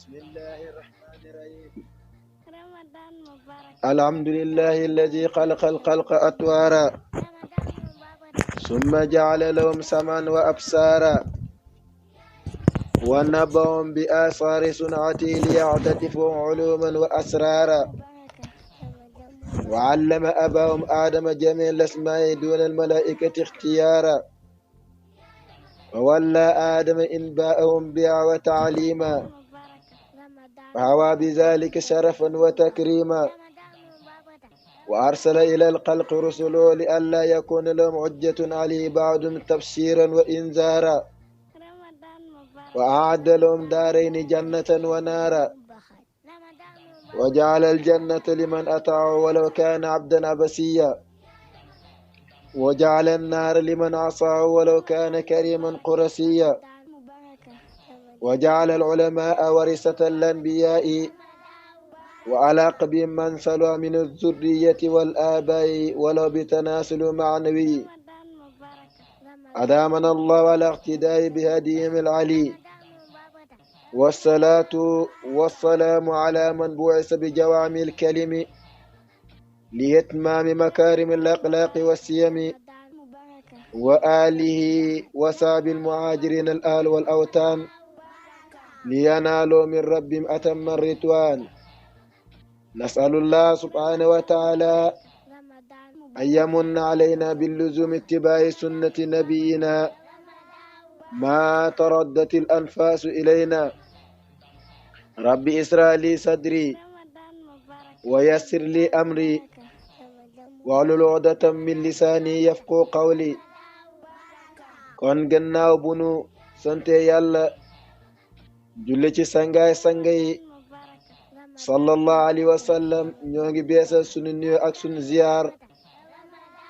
بسم الله الرحمن الرحيم. رمضان مبارك. الحمد لله الذي خلق الخلق أطوارا رمضان مبارك. ثم جعل لهم سمعا وأبصارا ونبأهم بآثار صنعته ليعترفوا علوما وأسرارا وعلم أباهم آدم جميع الأسماء دون الملائكة اختيارا وولى آدم إنباءهم بها وتعليما فهوى بذلك شرفا وتكريما وأرسل إلى الخلق رسله لئلا يكون لهم حجة عليه بعد تبشيرا وإنذارا وأعد لهم دارين جنة ونارا وجعل الجنة لمن أطاعه ولو كان عبدا عبسيا وجعل النار لمن عصاه ولو كان كريما قرسيا وجعل العلماء ورثة الأنبياء وعلاق بهم من سلوا من الذرية والآباء ولو بتناسل معنوي أدامنا الله على اقتداء بهديهم العلي والصلاة والسلام على من بعث بجوامع الكلم لإتمام مكارم الأخلاق والسيم وآله وصحب المهاجرين الآل والأوتان لينالوا من ربهم أتم الرضوان نسأل الله سبحانه وتعالى أن يمن علينا باللزوم اتباع سنة نبينا ما تردت الأنفاس إلينا رب اسرع لي صدري ويسر لي أمري واحلل عقدة من لساني يفقهوا قولي kon gannaaw bu nu sante yàlla julli ci sangaay sangay sallallahu alayhi wa sallam ñoo ngi beesal sunu nuyu ak sunu ziyaar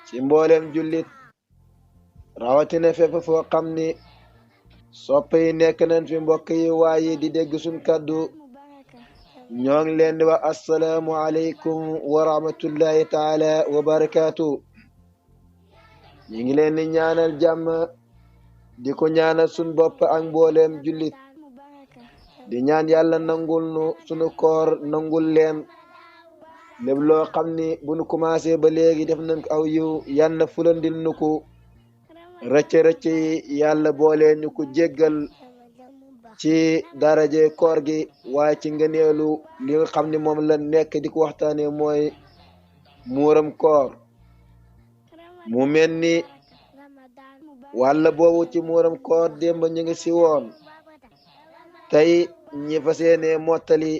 ci mboolem jullit rawatina fépp foo xam ni soppe yi nekk nañ fi mbokk yi waaye di dégg suñ kaddu ñoo ngi leen di wax assalaamu aleykum wa rahmatullahi taala wa barakaatu ñi ngi leen di ñaanal jàmm di ko ñaanal suñ bopp ak mbooleem jullit di ñaan yàlla nangul nu sunu koor nangul leen lépp loo xam ni bu nu commencé ba léegi def nañ ko aw yiw yal na fulandil nu ko rëcc yi yàlla boole ñu ko jéggal ci daraje koor gi waaye ci ngëneelu li nga xam ni moom la nekk di ko waxtaane mooy muuram koor mu mel ni wàlla boobu ci muuram koor démb ñu ngi si woon tey ñi fas yéene mottali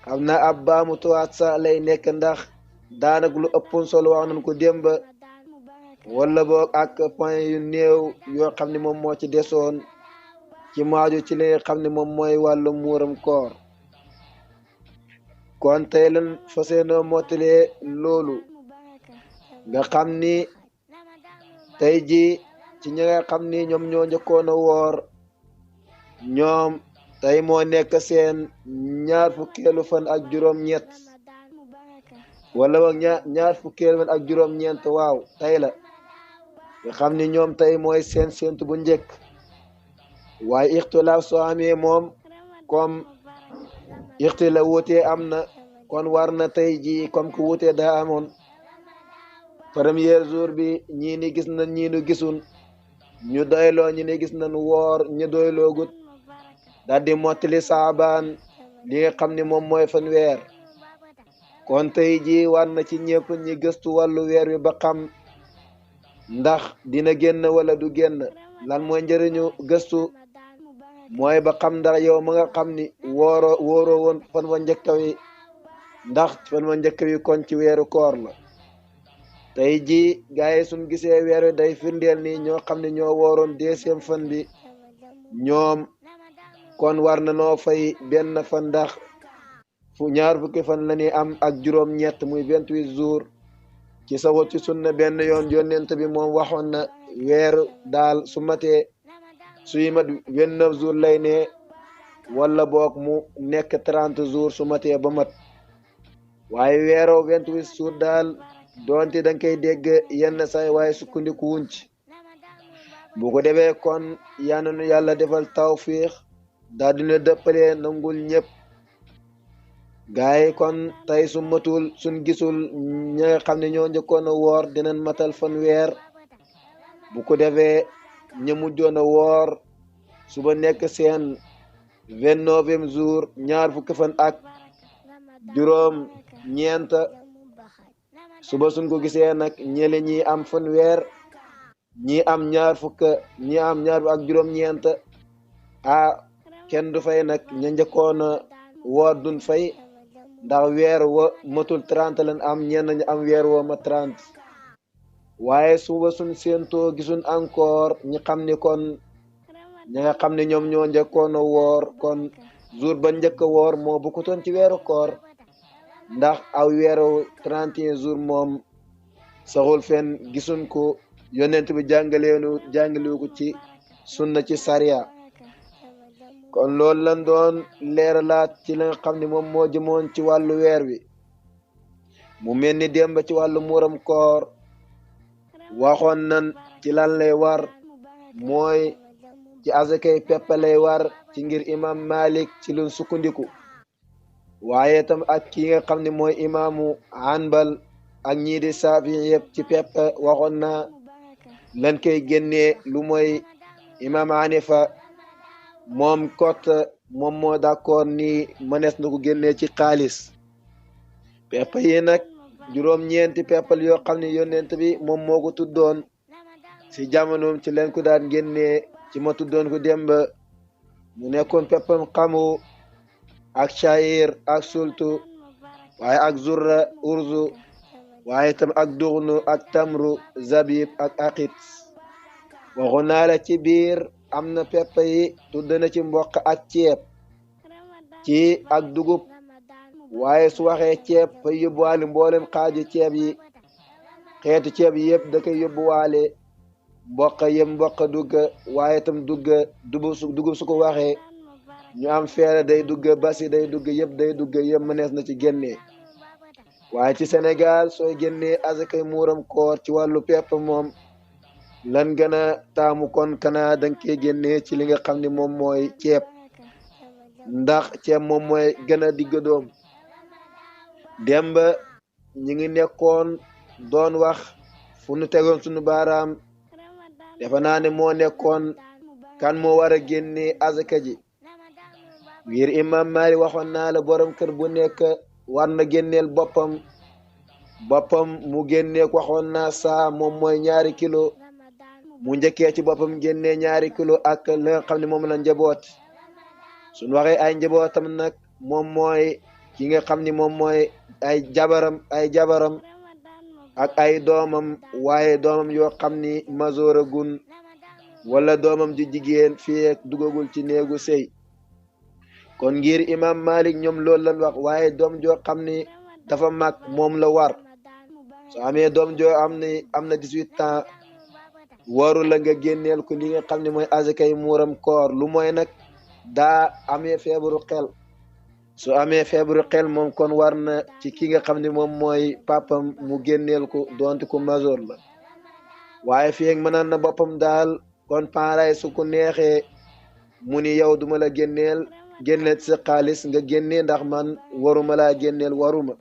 xam na ab baamu tuwaat sa lay nekk ndax daanaka lu ëppoon solo wax nañ ko démb wala boog ak point yu néew yoo xam ne moom moo ci desoon ci maaju ci li nga xam ne moom mooy wàllu muuram koor kon tey lan fas yéene mottalee loolu nga xam ni tey ji ci ñi nga xam ni ñoom ñoo njëkkoon a woor ñoom tey moo nekk seen ñaar fukkeelu fan ak juróom-ñett wala boog ñaar fukkeelu fan ak juróom-ñeent waaw tey la nga xam ni ñoom tey mooy seen séentu bu njëkk waaye ixtilaaf soo amee moom comme ixtilaaf wuutee am na kon war na tey ji comme que wuutee daa amoon premier jour bi ñii ni gis nañ ñii nu gisul ñu doyloo ñi ne gis nañ woor ñu doyloo gut daal di mottali saabaan li nga xam ne moom mooy fanweer kon tey ji war na ci ñëpp ñi gëstu wàllu weer wi ba xam ndax dina génn wala du génn lan mooy njëriñu gëstu mooy ba xam ndax yow ma nga xam ni wóoroo woon fan wa njëkk wi ndax fan wa njëkk wi kon ci weeru koor la tey ji gars yi suñ gisee weer wi day firndeel ni ñoo xam ne ñoo wooroon deuxième fan bi ñoom kon war na noo fay benn fan ndax ñaar fukki fan la ñuy am ak juróom-ñett muy 28 jours ci sawut ci sunna benn yoon yonent bi moom waxoon na weer daal su matee suy mat 29 jours lay ne wala boog mu nekk 30 jours su matee ba mat waaye weeroo 28 jours daal doonte da nga koy dégg yenn say waaye sukkandiku wuñ ci bu ko defee kon yal na nu yàlla defal tawfiix daal dina dëppale nangul ñëpp gaay kon tey su matul suñ gisul ñi nga xam ne ñoo njëkkoon a woor dinañ matal fanweer bu ko defee ña mujjoon a woor suba nekk seen 29e jour ñaar fukki fan ak juróom ñeent suba suñ ko gisee nag ñele ñi am fanweer ñi am ñaar fukk ak juróom ñeent kenn du fay nag ña njëkkoon a woor duñ fay ndax weer wa matul 30 lan am ñenn ñi am weer wa ma 30 waaye suba suñ séentoo gisuñ encore ñi xam ni kon ñi nga xam ne ñoom ñoo njëkkoon a woor kon jour ba njëkk a woor moo bokkutoon ci weeru koor ndax aw weeru 31 jours moom saxul fenn gisuñ ko yonent bi jàngalewu ko ci sunna ci sariya kon loolu lan doon leeralaat ci la nga xam ne moom moo jëmoon ci wàllu weer wi mu mel ni démb ci wàllu muuram koor waxoon nan ci lan lay war mooy ci azakay pepp lay war ci ngir imam Malik ci luñ sukkandiku waaye tam ak ki nga xam ne mooy imaamu Hanbal ak ñii di Saafi yëpp ci pepp waxoon na lan koy génnee lu mooy imam Hanifa moom kot moom moo d'accord ni mënees na ko génnee ci xaalis pepp yi nag juróom-ñeenti peppal yoo xam ne yonent bi moom moo ko tuddoon ci jamonoom ci leen ko daan génnee ci ma tuddoon ko démb mu nekkoon peppam xamu ak shayir ak sultu waaye ak zurra urzu waaye tam ak duxnu ak tamru zabib ak aqit waxoon naa la ci biir am na pepp yi tudd na ci mboq ak ceeb ci ak dugub waaye su waxee ceeb fay yóbbuwaale mboolem xaaju ceeb yi xeetu ceeb yi yëpp da koy yóbbuwaale mboq yëpp mboq dugga waaye tam dugga dugub su ko waxee ñu am feere day dugga basi day dugg yëpp day dugg yëpp mënees na ci génnee waaye ci Sénégal sooy génnee azakay muuram koor ci wàllu pepp moom lan gën a taamu kon kana danga koy génnee ci li nga xam ne moom mooy ceeb ndax ceeb moom mooy gën a digg doom demb ñi ngi nekkoon doon wax fu nu tegoon sunu baaraam defe naa ne moo nekkoon kan moo war a génnee azaka ji ngir imam Malik waxoon naa la borom kër bu nekk war na génneel boppam mu génnee waxoon naa saa moom mooy 2 kilo mu njëkkee ci boppam génnee 2 kilo ak li nga xam ne moom la njaboot suñ waxee ay njabootam nag moom mooy ki nga xam ni moom mooy ay jabaram ak ay doomam waaye doomam yoo xam ni majoor gun wala doomam ju jigéen fii ak dugagul ci néegu sëy kon ngir imam Malik ñoom loolu lañ wax waaye doom joo xam ni dafa mag moom la war soo amee doom joo am na 18 ans waru la nga génneel ko li nga xam ne mooy azakay muuram koor lu mooy nag daa amee feebaru xel su amee feebaru xel moom kon war na ci ki nga xam ne moom mooy papam mu génneel ko donte ko majoor la waaye fii ak mënaan na boppam daal kon parents su ko neexee mu ni yow duma la génneel ci sa xaalis nga génnee ndax man waruma laa génneel waruma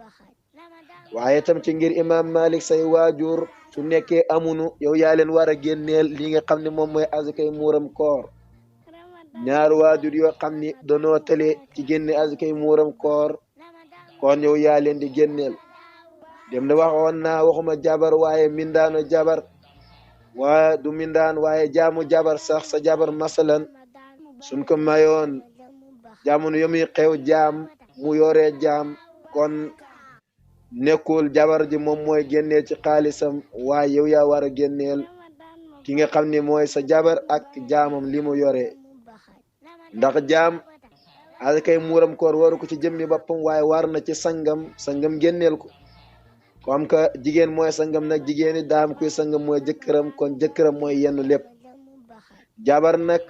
waaye tam ci ngir imam Malik say waajur su nekkee amunu yow yaa leen war a génneel li nga xam ne moom mooy azakay muuram koor ñaar waajur yoo xam ni danoo tële ci génne azakay muuram koor kon yow yaa leen di génneel dem na waxoon naa waxuma jabar waaye mindaano jabar waa du mindaan waaye jaamu jabar sax sa jabar masalan suñ ko mayoon jamono yomi xew jaam mu yoree jaam kon nekkul jabar ji moom mooy génneel ci xaalisam waaye yow yaa war a génneel ki nga xam ne mooy sa jabar ak jaamam li mu yoree ndax jaam azakay muuram koor waru ko ci jëmmi boppam waaye war na ci sangam génneel ko comme que jigéen mooy sangam nag jigéeni daam kuy sangam mooy jëkkëram kon jëkkëram mooy yenn lépp jabar nag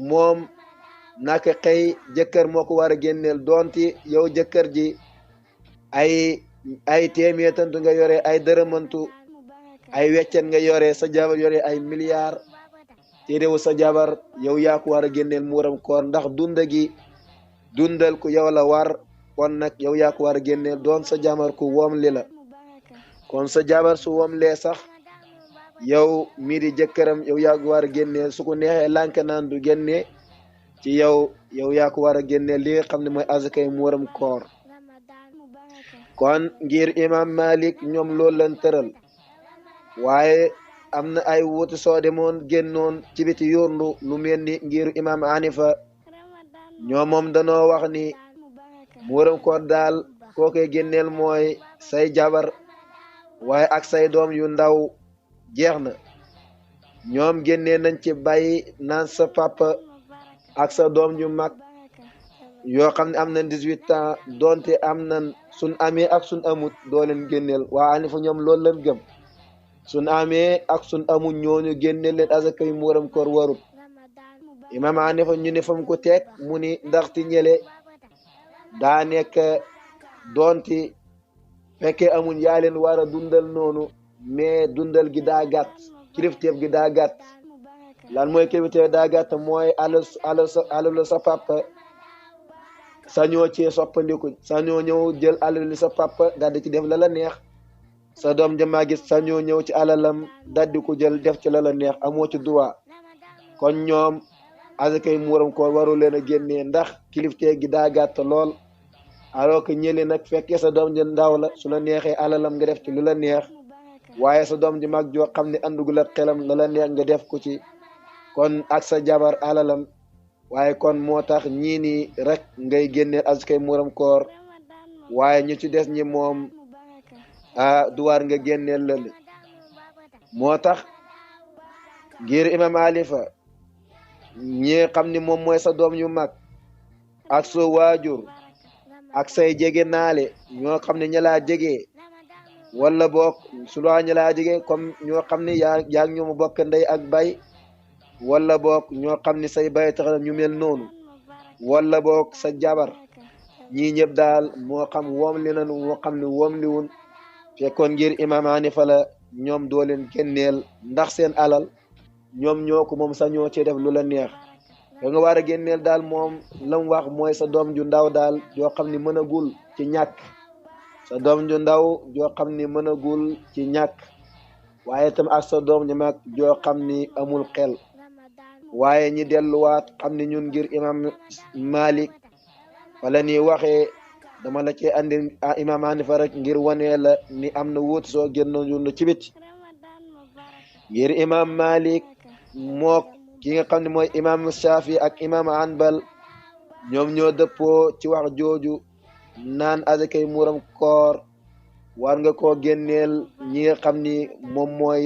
moom naka xëy jëkkër moo ko war a génneel doonte yow jëkkër ji ay téeméetantu nga yore ay dërëmantu ay weccet nga yore sa jabar yore ay milliards te réew sa jabar yow yaa ko war a génneel muuram koor ndax dundal ku yow la war kon nag yow yaa ko war a génneel doon sa jabar ku woom li la kon sa jabar su woom lee sax yow mii di jëkkëram yow yaa ko war a génneel su ko neexee lànk naan du génnee ci yow yaa ko war a génneel li nga xam ne mooy azakay muuram koor kon ngir imam Malik ñoom loolu lañ tëral waaye am na ay wuute soo demoon génnoon ci biti yurndu lu mel ni ngiru imam Hanifa ñoom moom danoo wax ni muuram koor daal koo koy génneel mooy say jabar waaye ak say doom yu ndaw jeex na ñoom génnee nañ ci bàyyi naan sa papa ak sa doom yu mag yoo xam ne am nañ 18 ans donte am nañ suñ amee ak suñ amut doo leen génneel waa Hanifa ñoom loolu lañ gëm suñ amee ak suñ amut ñooñu génneel leen azakay muuram koor warut imam Hanifa ñu ne fam ko teg mu ni ndaxti ñële daa nekk donte fekkee amuñ yaa leen war a dundal noonu mais dundal gi daa gàtt kilifteef gi daa gàtt lan mooy kilifteef daa gàtt mooy alalu sa papa sañoo cee soppandiku sañoo ñëw jël alalu sa papa daldi ci def la la neex sa doom jamaa gis sañoo ñëw ci alalam daldi ko jël def ci la la neex amoo ci droit kon ñoom azakay muuram koor waru leen a génnee ndax kilifteef gi daa gàtt lool alors que ñëli nag fekkee sa doom ji ndaw la su la neexee alalam nga def ci lu la neex waaye sa doom ji mag joo xam ne andugul ak xelam la la neex nga def ko ci kon ak sa jabar alalam waaye kon moo tax ñii nii rek ngay génneel azakay muuram koor waaye ñu ci des ñi moom duwaar nga génneel lële moo tax ngir imam Hanifa ñi xam ni moom mooy sa doom yu mag ak sa waajur ak say jege naale ñoo xam ne ña laa jege wala boog su laa ña laa jege comme ñoo xam ne yaa ngi ñoom bokk ndey ak bay wala boog ñoo xam ne say bay tax ñu mel noonu wala boog sa jabar ñii ñëpp daal moo xam woom li nanu moo xam ne woom li wun fekkoon ngir imam Hanifa la ñoom doo leen génneel ndax seen alal ñoom ñoo ko moom sañoo cee def lu la neex da nga war a génneel daal moom lam wax mooy sa doom ju ndaw daal joo xam ni mënagul ci ñàkk sa doom ju ndaw joo xam ni mënagul ci ñàkk waaye itam ak sa doom ju mag joo xam ni amul xel waaye ñi delluwaat xam ni ñun ngir imam Malik wala ni waxee dama la cee andi imam Hanifa rek ngir wane la ni am na wuute soo génnoon yundu ci biti ngir imam Malik mook ki nga xam ne mooy imam Shafi ak imam Hanbal ñoom ñoo dëppoo ci wax jooju naan azakay muuram koor war nga koo génneel ñi nga xam ni moom mooy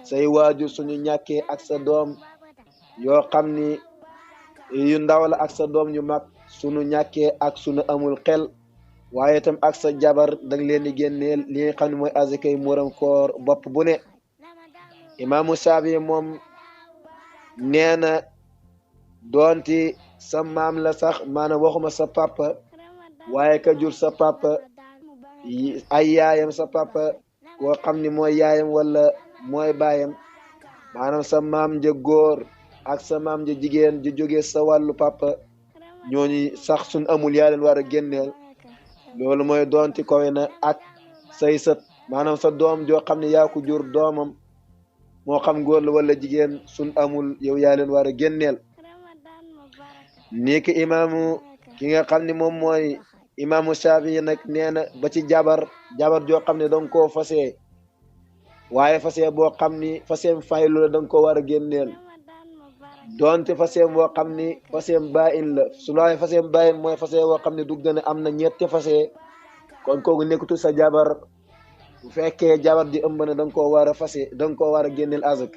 say waajur suñu ñàkkee ak sa doom yoo xam ni yu ndaw la ak sa doom yu mag suñu ñàkkee ak suñu amul xel waaye itam ak sa jabar danga leen di génneel li nga xam ne mooy azakay muuram koor bopp bu ne imaamu Shafi moom nee na doonte sa maam la sax maanaam waxuma sa papa waaye ka jur sa papa ay yaayam sa papa koo xam ni mooy yaayam wala mooy baayam maanaam sa maam ja góor ak sa maam ja jigéen ji jógee sa wàllu papa ñooñu sax suñ amul yaa leen war a génneel loolu mooy doonte kowe na ak say sët maanaam sa doom joo xam ne yaa ko jur doomam moo xam góor la wala jigéen suñ amul yow yaa leen war a génneel ni ki imaamu ki nga xam ne moom mooy imaamu Shafi nag nee na ba ci jabar joo xam ne danga koo fasee waaye fasee boo xam ni faseem faylu la danga ko war a génneel doonte faseem boo xam ni faseem baayin la su laaye faseem baayin mooy fasee boo xam ne dugg na am na ñetti fasee kon kooku nekkutu sa jabar bu fekkee jabar ji ëmb na danga koo war a fase danga koo war a génneel azak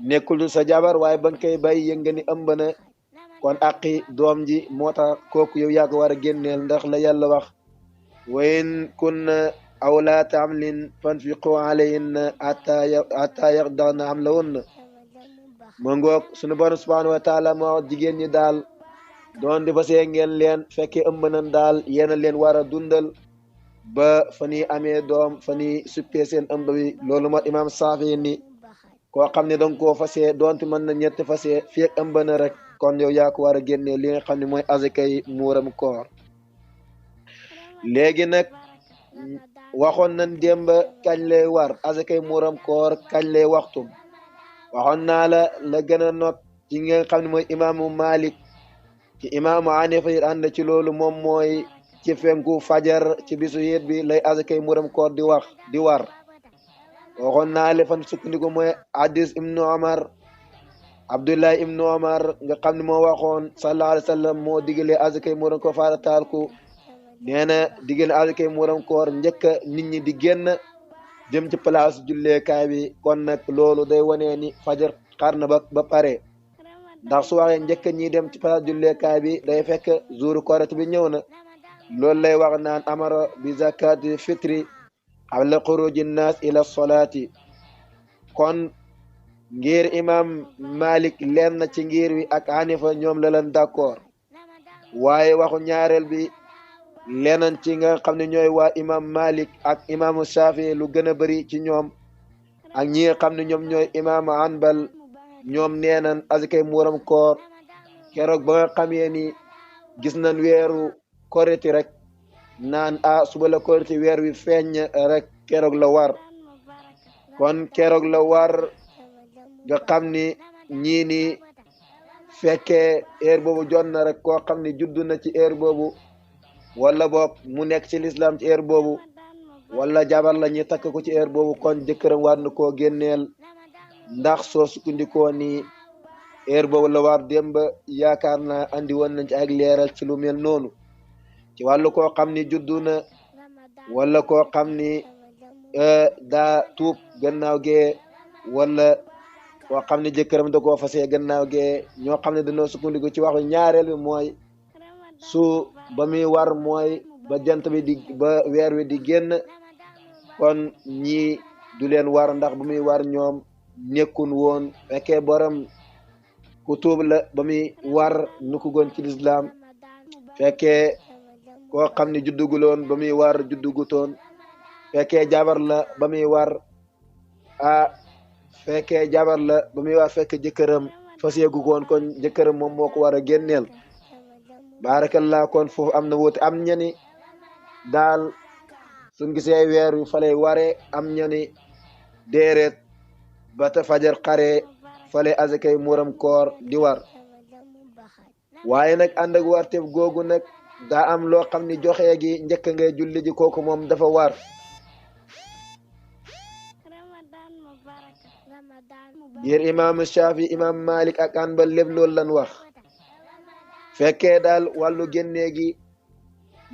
nekkul sa jabar waaye ba nga koy bàyyi yënga ni ëmb na kon aqi doom ji moo tax kooku yow yaa ko war a génneel ndax la yàlla wax wa in kunna awlaata hamlin fanfiqu alayhinna hatta yaqda'na hamlahunna ma ngoog sunu borom subhanahu wa taala moo jigéen ñi daal doon di fasee ngeen leen fekkee ëmb nañ daal yéena leen war a dundal ba fa ñuy amee doom fa ñuy suppee seen ëmb bi loolu moo imam Shafi ni koo xam ne danga koo fasee doonte mën na ñetti fasee fii ak ëmb na rek kon yow yaa ko war a génnee li nga xam ne mooy azakay muuram koor léegi nag waxoon nañ démb kañ lay war azakay muuram koor kañ lay waxtum waxoon naa la gën a not ci nga xam ne mooy imaamu Malik ci imaamu Hanifa it ànd ci loolu moom mooy ci fenku fajar ci bisu yéet bi lay azakay muuram koor di war waxoon naa le fan sukkandiku mooy hadis ibnu Omar Abdullah ibnu Omar nga xam ne moo waxoon sallallahu alayhi wa sallam moo digale azakay muuram koor farataal ku nee na digale azakay muuram koor njëkk nit ñi di génn jëm ci place julleekaay bi kon nag loolu day wanee ni fajar xar na ba pare ndax su waxee njëkk ñi dem ci place julleekaay bi day fekk jour korite bi ñëw na loolu lay wax naan amara bi zakati fitri qabla xuruji nnaas ila solaati kon ngir imam Malik leen na ci ngir wi ak Hanifa ñoom la leen d'accord waaye waxu ñaareel bi leneen ci nga xam ne ñooy waa imam Malik ak imaamu Shafi lu gën a bëri ci ñoom ak ñi nga xam ne ñoom ñooy imaamu Hanbal ñoom neenan azakay muuram koor keroog ba nga xamee ni gis nañ weeru korite rek naan suba la korite weer wi feeñ rek keroog la war kon keroog la war nga xam ni ñii ni fekkee heure boobu jot na rek koo xam ne juddu na ci heure boobu wala boog mu nekk ci lislaam ci heure boobu wala jabar la ñuy takk ko ci heure boobu kon jëkkëram war na koo génneel ndax soo sukkandikoo ni heure boobu la war démb yaakaar naa andi woon nañ ci ak leeral ci lu mel noonu ci wàllu koo xam ni juddu na wala koo xam ni daa tuub gannaaw gee wala koo xam ne jëkkëram da koo fasee gannaaw gee ñoo xam ne dañoo sukkandiku ci waxu ñaareel bi mooy su ba muy war mooy ba jant bi ba weer wi di génn kon ñii du leen war ndax ba muy war ñoom nekkun woon fekkee borom ku tuub la ba muy war nu ko goon ci lislaam fekkee koo xam ne judduguloon ba muy war juddugutoon fekkee jabar la ba muy war fekkee jabar la ba muy war fekk jëkkëram faseegu koon kon jëkkëram moom moo ko war a génneel barakallah kon foofu am na wuute am ñani daal suñ gisee weer wi fa lay ware am ñani déeréet ba ta fajar xare fale azakay muuram koor di war waaye nag ànd ak warteef googu nag daa am loo xam ni joxe gi njëkk ngay julli ji kooku moom dafa war ngir imam Shafi imam Malik ak Hanbal lépp loolu lan wax fekkee daal wàllu génnee gi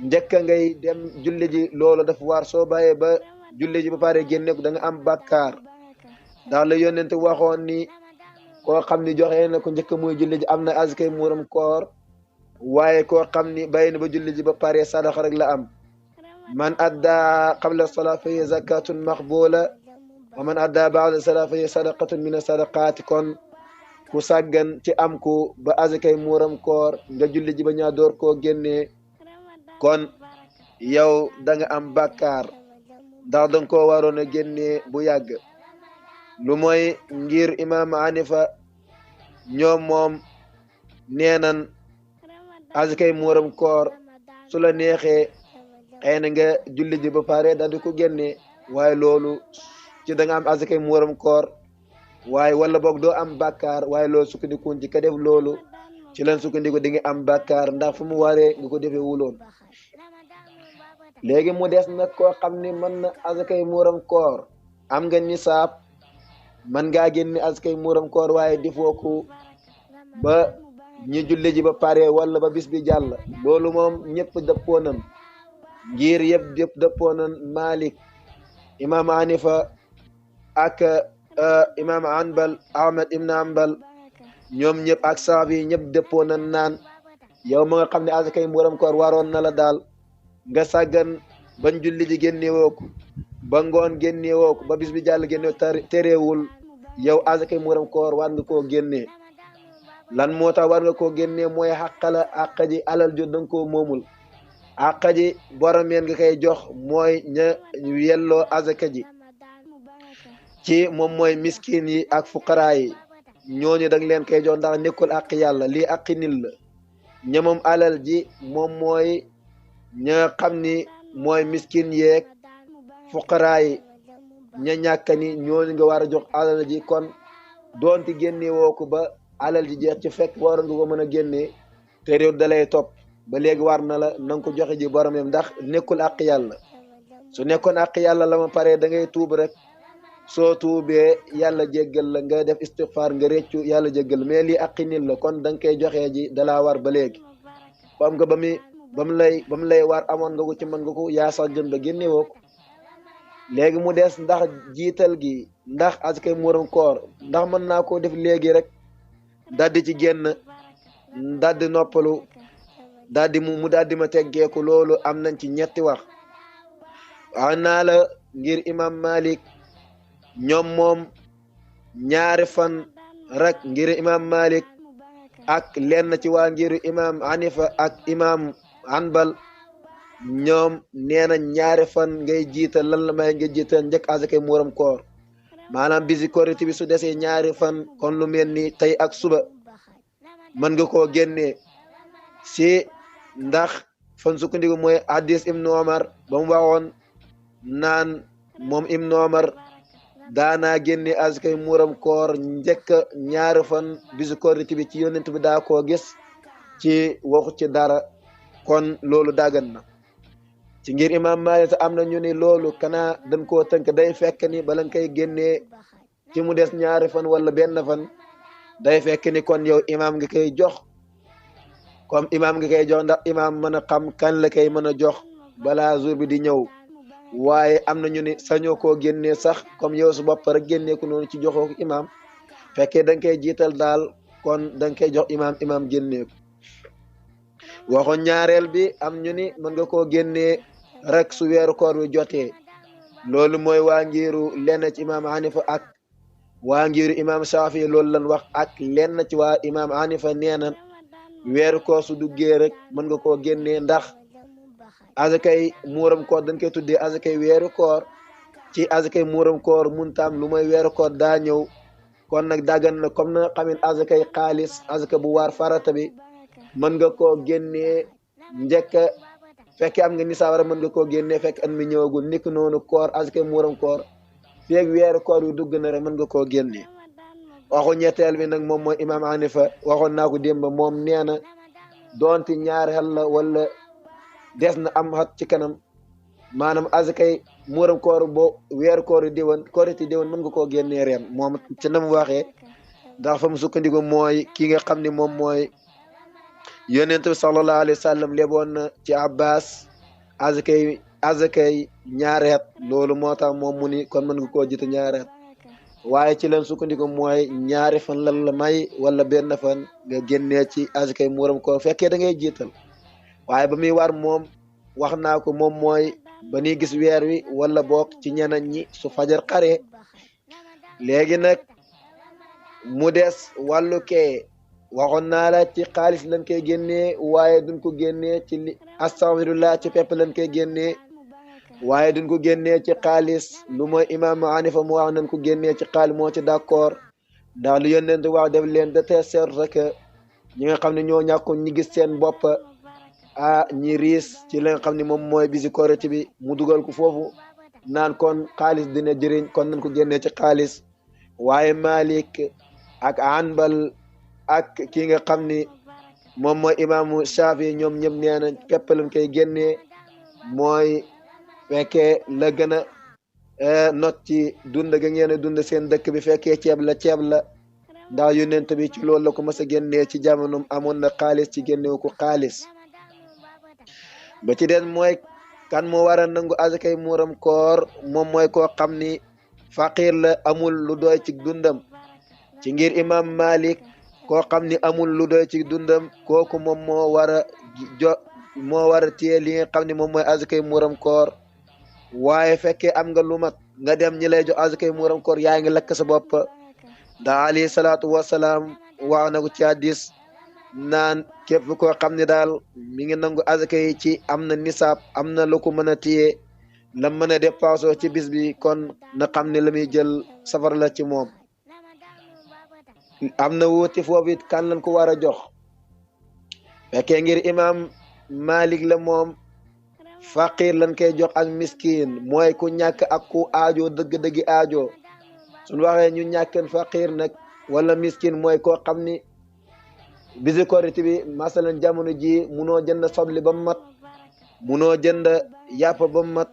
njëkk ngay dem julli ji loolu dafa war soo bàyyee ba julli ji ba pare génne ko da nga am bàkkaar ndax la yónnente waxoon ni koo xam ni joxe na ko njëkk muy julli ji am na azakay muuram koor waaye koo xam ni bàyyi na ba julli ji ba pare sadaqa rek la am man adda qabla salaa fa hiya zakatun maqbula wa man adda ba'da salaa fa hiya sadaqatun min sadaqaati kon ku sàggan ci am ku ba azakay muuram koor nga julli ji ba ñaa door koo génnee kon yow da nga am bàkkaar ndax danga koo waroon a génnee bu yàgg lu mooy ngir imam Hanifa ñoom moom neenan azakay muuram koor su la neexee xëy na nga julli ji ba pare daal di ko génnee waaye loolu ci da nga am azakay muuram koor waaye wala boog doo am bàkkaar waaye loolu sukkandikuun ci ka def loolu ci lan sukkandiku di nga am bàkkaar ndax fu mu waree nga ko defee wuloon léegi mu des nag koo xam ni mën na azakay muuram koor am nga nisaab man ngaa génne azakay muuram koor waaye defoo ko ba ñi julli ji ba pare wala ba bis bi jàll loolu moom ñëpp dëppoo nañ ngir yëpp dëppoo nañ Malik imam Hanifa ak imam Hanbal Ahmad ibn Hanbal ñoom ñëpp ak Shafi ñëpp dëppoo nañ naan yow ma nga xam ne azakay muuram koor waroon na la daal nga sàggan bañ julli ji génnewoo ko ba ngoon génnewoo ko ba bis bi jàll génne terewul yow azakay muuram koor war nga koo génnee lan moo tax war nga koo génnee mooy xàqala àq ji alal ju danga koo moomul àq ji borom yeen nga koy jox mooy ña yelloo azaka ji ci moom mooy miskin yi ak fuqaraa yi ñooñu da nga leen koy jox ndax nekkul àq yàlla lii àqi nit la ña moom alal ji moom mooy ña nga xam ni mooy miskin yeeg fuqaraa yi ña ñàkk ni ñooñu nga war a jox alal ji kon doonte génne woo ko ba alal ji jeex ci fekk waroon nga ko mën a génnee te réew da lay topp ba léegi war na la na nga ko joxe ji boromam ndax nekkul àq yàlla su nekkoon àq yàlla la ma paree da ngay tuub rek soo tuubee yàlla jéggal la nga def istighfar nga réccu yàlla jéggal mais lii àqi nit la kon da nga koy joxee ji dalaa war ba léegi xam nga ba mu lay war amoon nga ko ci mën nga ko yaa sax jëm ba génne woo ko léegi mu des ndax jiital gi ndax askay muram koor ndax mën naa koo def léegi rek daldi ci génn daldi noppalu daldi mu daldi ma teggeeku loolu am nañ ci ñetti wax wax naa la ngir imam Malik ñoom moom ñaari fan rek ngir imam Malik ak lenn ci waa ngiru imam Hanifa ak imam Hanbal ñoom nee na ñaari fan ngay jiital lan la may nga jiital njëkk asakay muuram koor maanaam bisi korité bi su desee ñaari fan kon lu mel ni tey ak suba mën nga koo génnee si ndax fan sukkandiku mooy hadis ibnu Omar ba mu waxoon naan moom ibnu Omar daanaa génne asakay muuram koor njëkk ñaari fan bisi korité bi ci yonent bi daa koo gis ci waxu ci dara kon loolu daggan na ci ngir imam Malik am na ñu ni loolu kanaa dañ koo tënk day fekk ni bala nga koy génnee ci mu des ñaari fan wala benn fan day fekk ni kon yow imam nga koy jox comme imam nga koy jox ndax imam mën a xam kan la koy mën a jox balaa jour bi di ñëw waaye am na ñu ni sañoo koo génnee sax comme yow su bopp rek génnee ko noonu ci joxoo ko imam fekkee da nga koy jiital daal kon da nga koy jox imam génnee ko waxoon ñaareel bi am ñu ni mën nga koo génnee rek su weeru koor wi jotee loolu mooy waa ngiru lenn ci imam Hanifa ak waa ngiru imam Shafi loolu lan wax ak lenn ci waa imam Hanifa nee na weeru koor su duggee rek mën nga koo génnee ndax azakay muuram koor dañ koy tuddee azakay weeru koor ci azakay muuram koor muntaam lu mooy weeru koor daa ñëw kon nag daggan na comme na xamin azakay xaalis azaka bu waar farata bi mën nga koo génnee njëkk fekke am nga nisaab mën nga koo génnee fekk an mi ñëwagul niki noonu koor azakay muuram koor feeg weeru koor yu dugg na rek mën nga koo génnee waxu ñetteel bi nag moom mooy imam Hanifa waxoon naa ko démb moom nee na doonte ñaari xel la wala des na am xat ci kanam maanaam azakay muuram koor bo weeru koor yu diwoon koriti diwoon mën nga koo génnee ren moom ci na mu waxee ndax fa mu sukkandiku mooy ki nga xam ne moom mooy yonent bi sallallahu alayhi wa sallam leboon na ci Abbas azakay ñaari at loolu moo tax moom mu ni kon mën nga koo jiite ñaari at waaye ci leen sukkandiku mooy ñaari fan lan la may wala benn fan nga génnee ci azakay muuram koor fekkee da ngay jiital waaye ba muy war moom wax naa ko moom mooy ba ñuy gis weer wi wala boog ci ñeneen ñi su fajar xaree léegi nag mu des wàllu kee waxoon naa la ci xaalis lañ koy génnee waaye duñ ko génnee ci li astaghfirullah ci pepp lañ koy génnee waaye duñ ko génnee ci xaalis lu mooy imam Hanifa mu wax nañ ko génnee ci xaalis moo ci d'accord ndax lu yónnent wax def leen de telle sorte que ñi nga xam ne ñoo ñàkkoon ñi gis seen bopp ñi riis ci li nga xam ne moom mooy bisi korité bi mu dugal ko foofu naan kon xaalis dina jëriñ kon nañ ko génnee ci xaalis waaye Malik ak Hanbal ak ki nga xam ni moom mooy imaamu Shafi ñoom ñëpp nee nañ pepp lañ koy génnee mooy fekkee la gën a not ci dund ga ngeen a dund seen dëkk bi fekkee ceeb la ndax yonent bi ci loolu la ko mës a génnee ci jamonoom amoon na xaalis ci génnewu ko xaalis ba ci den mooy kan moo war a nangu azakay muuram koor moom mooy koo xam ni faqir la amul lu doy ci dundam ci ngir imam Malik koo xam ni amul lu doy ci dundam kooku moom moo war a téye li nga xam ne moom mooy azakay muuram koor waaye fekkee am nga lu mat nga dem ñi lay jox azakay muuram koor yaa ngi lakk sa bopp ndax alayhi salaatu wasalaam wax na ko ci hadis naan képp koo xam ne daal mi ngi nangu azaka yi ci am na nisaab am na lu ko mën a téye lam mën a dépassoo ci bis bi kon na xam ne la muy jël safara la ci moom. am na wuuti foofu it kan lañ ko war a jox fekkee ngir imam Malik la moom faqir lañ koy jox ak miskin mooy ku ñàkk ak ku aajo dëgg-dëggi aajo suñ waxee ñu ñàkkeen faqir nag wala miskin mooy koo xam ni bisi korité bi masalan jamono ji munoo jënd soble ba mu mat munoo jënd yàpp ba mu mat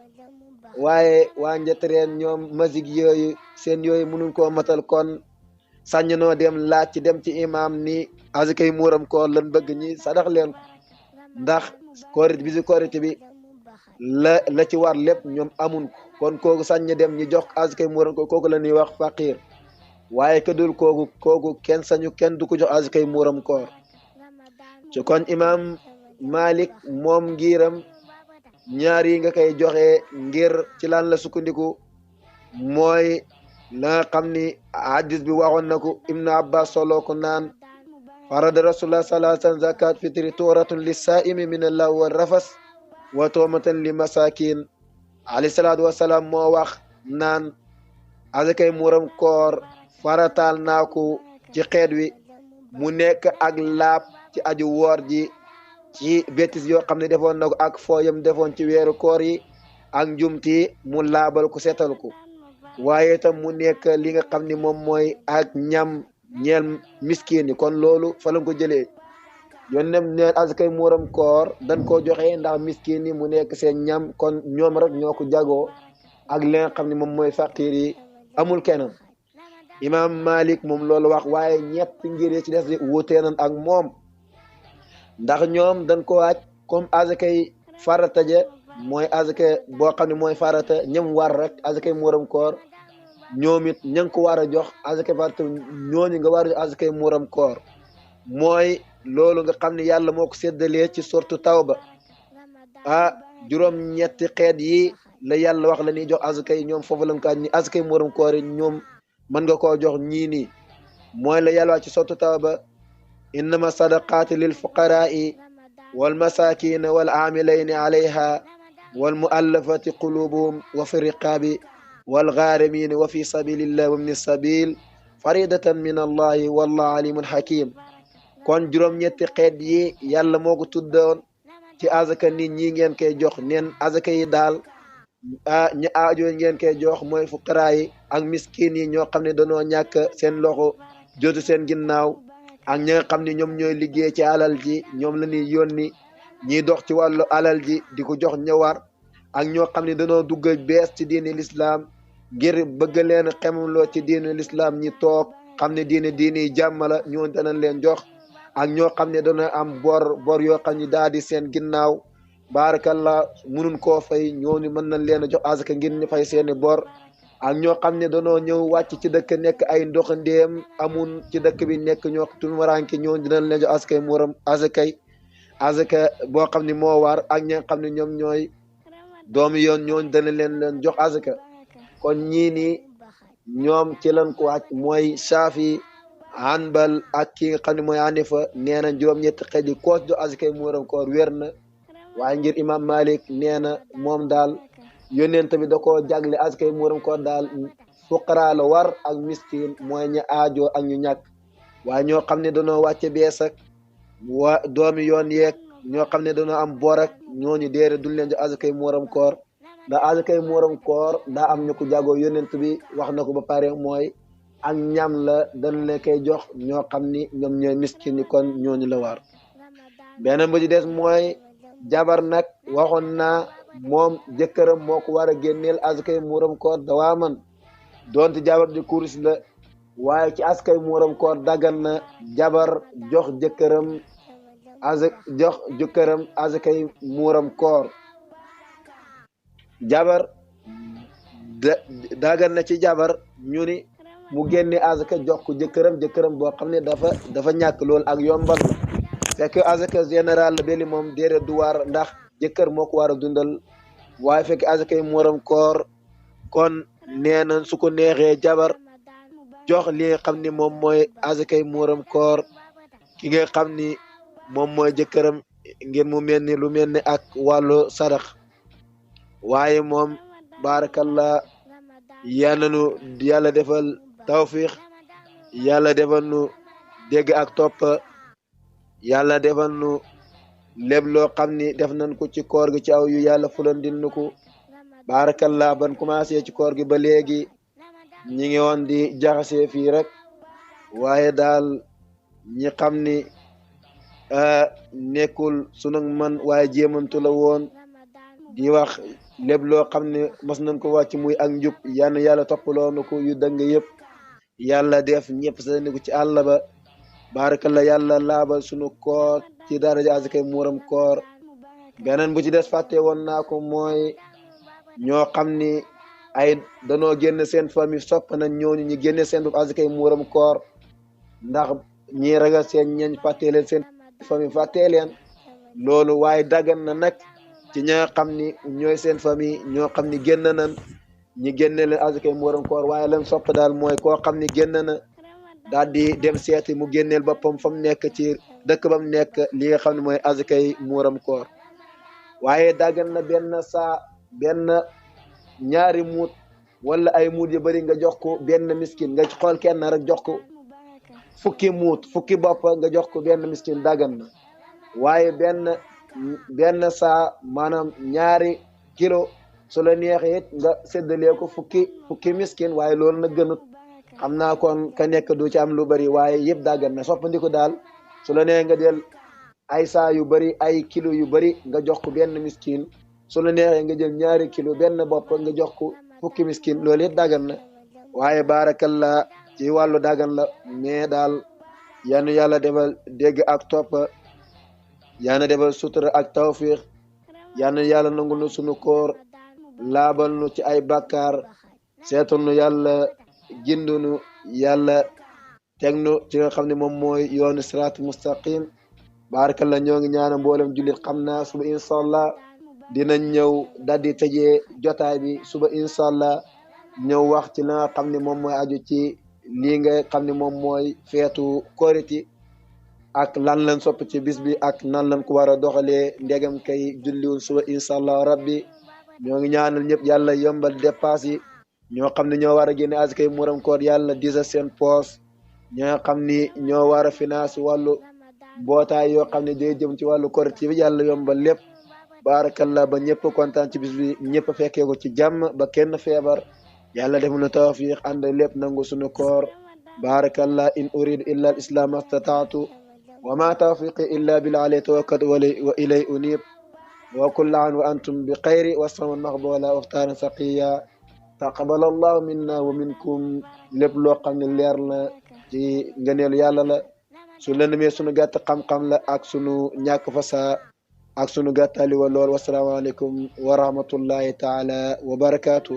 waaye waa njëtreen ñoom masig yooyu seen yooyu munuñ koo matal kon sañ noo dem laaj ci dem ci imam ni azakay muuram koor lan bëgg ñi sadax leen ko ndax korité bisi korité bi la ci war lépp ñoom amun ko kon kooku sañ dem ñi jox azakay muuram ko kooku la ñuy wax faqir waaye ke dul kooku kenn sañu kenn du ko jox azakay muuram koor ci kon imam Malik moom ngiram ñaar yi nga koy joxe ngir ci lan la sukkandiku mooy la nga xam ni hadis bi waxoon na ko Ibnu Abbas solo ko naan farada rasulullah sallallahu alayhi wasallam zakat fitri turatun lissaimi min allah wa rafas wa tomatan li masakin alayhi salatu wasalaam moo wax naan azakay muuram koor farataal naa ko ci xeet wi mu nekk ak laab ci aju woor ji ci bétis yoo xam ne defoon na ko ak fooyam defoon ci weeru koor yi ak njumti mu laabal ko seetal ko waaye itam mu nekk li nga xam ni moom mooy ak ñam ñeel miskin yi kon loolu fa lañ ko jëlee yónneem neen azakay muuram koor dañ koo joxe ndax miskin yi mu nekk seen ñam kon ñoom rek ñoo ko jagoo ak li nga xam ne moom mooy faqir yi amul kenn imam Malik moom loolu wax waaye ñett ngir yi ci des di wuutee nañ ak moom ndax ñoom dañ ko waaj comme azakay farata ja mooy azakay boo xam ne mooy farata ñam war rek azakay muuram koor ñoom it ña ngi ko war a jox azakay farata ñooñu nga war a jox azakay muuram koor mooy loolu nga xam ne yàlla moo ko séddalee ci sortu tawba juróom ñetti xeet yi la yàlla wax la ñuy jox azakay ñoom foofu lañ ko ni azakay muuram koor yi ñoom mën nga koo jox ñii nii mooy la yàlla wax ci sortu tawba innama sadaqaati lil fuqaraai wal masakina wal aamilayni alayha wal muallafati qulubuhum wa fi riqaabi wal ghaarimin wa fi sabilillah wa ibni sabil faridatan min allahi wallahu alimun hakim kon juróom-ñetti xeet yi yàlla moo ko tuddoon ci azaka nit ñi ngeen koy jox neen azaka yi daal ñi aajo ngeen koy jox mooy fuqaraa yi ak miskin yi ñoo xam ne dañoo ñàkk seen loxo jotu seen ginnaaw ak ñi nga xam ne ñoom ñooy liggéey ci alal ji ñoom la ñuy yónni ñiy dox ci wàllu alal ji di ko jox ñëwar ak ñoo xam ne dañoo dugg bees ci diini lislaam ngir bëgg leen xemloo ci diini lislaam ñi toog xam ne diini jàmm la ñoo danañ leen jox ak ñoo xam ne dañoo am bor yoo xam ne daal di seen ginnaaw baarakallah mënuñ koo fay ñooñu mën nañ leen a jox azaka ngir ñu fay seeni bor ak ñoo xam ne dañoo ñëw wàcc ci dëkk nekk ay ndoxandéem amun ci dëkk bi nekk ñoo tunwaranke ñoo dinañ leen jox azakay muuram azaka boo xam ne moo war ak ñi nga xam ne ñoom ñooy doomi yoon ñooñu dana leen jox azaka kon ñii nii ñoom ci lañ ko wàcc mooy Shafi Hanbal ak ki nga xam ne mooy Hanifa nee na juróom-ñetti xeet yi koo jox azakay muuram koor wér na waaye ngir imam Malik nee na moom daal yónneen tamit da koo jagle azakay muuram koor daal fuqara la war ak miskin mooy ñu aajo ak ñu ñàkk waaye ñoo xam ne dañoo wàcce bees ak waa doomi yoon yeeg ñoo xam ne dañoo am bor ak ñooñu déere duñ leen jox azakay muuram koor ndax azakay muuram koor daa am ñu ko jagoo yónnent bi wax na ko ba pare mooy ak ñam la dañ leen koy jox ñoo xam ni ñoom ñooy miskin ni kon ñooñu la war beneen bu ci des mooy jabar nag waxoon naa moom jëkkëram moo ko war a génneel azakay muuram koor dawaa man doonte jabar di kuris la waaye ci azakay muuram koor dagan na jabar jox jëkkëram azakay muuram koor jabar dagan na ci jabar ñu ni mu génne azaka jox ko jëkkëram boo xam ne dafa ñàkk lool ak yombal la fekk azaka général la beli moom déedéet du war ndax jëkkër moo ko war a dundal waaye fekk azakay muuram koor kon nee na su ko neexee jabar jox li nga xam ni moom mooy azakay muuram koor ki nga xam ni moom mooy jëkkëram ngir mu mel ni lu mel ni ak wàllu sarax waaye moom baarakallah yàlla nu yàlla defal tawfiq yàlla defal nu dégg ak topp yàlla defal nu lépp loo xam ni def nañ ko ci koor gi ci aw yu yàlla fulandil nu ko baarakallah ban commencé ci koor gi ba léegi ñi ngi woon di jaxasee fii rek waaye daal ñi xam ni nekkul sunu man waaye jéemantu la woon di wax lépp loo xam ne mas nañ ko wàcc muy ak njub yann yàlla toppaloo na ko yu dëng yëpp yàlla def ñëpp sa niku ci àll ba baarakallah yàlla laabal sunu koor ci daraja azakay muuram koor beneen bu ci des fàtte woon naa ko mooy ñoo xam ni ay danoo génn seen famille sopp nañ ñooñu ñu génne seen bopp azakay muuram koor ndax ñi ragal seen ñeñ fàttee leen seen famille fàttee leen loolu waaye daggan na nag ci ñi nga xam ni ñooy seen famille ñoo xam ni génn nañ ñi génne leen azakay muuram koor waaye leen sopp daal mooy koo xam ni génn na daal di dem seeti mu génneel boppam fa mu nekk ci dëkk ba mu nekk li nga xam ne mooy azakay muuram koor waaye daggan na benn ñaari muut wala ay muut yu bari nga jox ko benn miskin nga xool kenn rek jox ko fukki bopp nga jox ko benn miskin daggan na waaye benn saa maanaam ñaari kilo su la neexee it nga séddalee ko fukki miskin waaye loolu na gënut xam naa kon ka nekk du ci am lu bari waaye yëpp daggan na soppandiku daal su la neexee nga jël ay saa yu bari ay kilo yu bari nga jox ko benn miskin su la neexee nga jël ñaari kilo benn bopp nga jox ko fukki miskin loolu yëpp daggan na waaye baarakallah ci wàllu daggan la mais daal yanu yàlla defal dégg ak topp yàlla defal sutura ak tawfiq yàlla yàlla nangu nu sunu koor laabal nu ci ay bàkkaar seetal nu yàlla gindunu yàlla teg nu ci nga xam ne moom mooy yoonu siraat mustaqim baarakallah ñoo ngi ñaana mboolem jullit xam naa suba incha allah dinañ ñëw daldi tëjee jotaay bi suba incha allah ñëw wax ci la nga xam ne moom mooy aju ci lii nga xam ne moom mooy feetu koriti ak lan lañ sopp ci bis bi ak nan lañ ko war a doxalee ndegam kay julliwul suba incha allah rabbi ñoo ngi ñaanal ñëpp yàlla yombal dépasse yi ñoo xam ne ñoo war a génne azakay muuram koor yàlla disa seen poos ñoo xam ni ñoo war a finance wàllu mbootaay yoo xam ne day jëm ci wàllu koriti bi yàlla yombal lépp baarakallah ba ñëpp kontaan ci bis bi ñëpp fekkee ko ci jàmm ba kenn feebar yàlla def na tawfiq ànd lépp nangu sunu koor baarakallah in uridu illa al islam astataatu wa ma tawfiqi illa billah alayhi tawakkaltu wa ilay unib wa kullu an wa antum bi xayri wasaman maqbula waxtaana saqiya taqabal allahu minna wa minkum lépp loo xam ne leer na ci ngëneelu yàlla la su lëndëmee sunu gàtt xam-xam la ak sunu ñàkk fasa ak sunu gàttali wa lool wasalaamaaleykum wa rahmatullahi taala wa barakaatu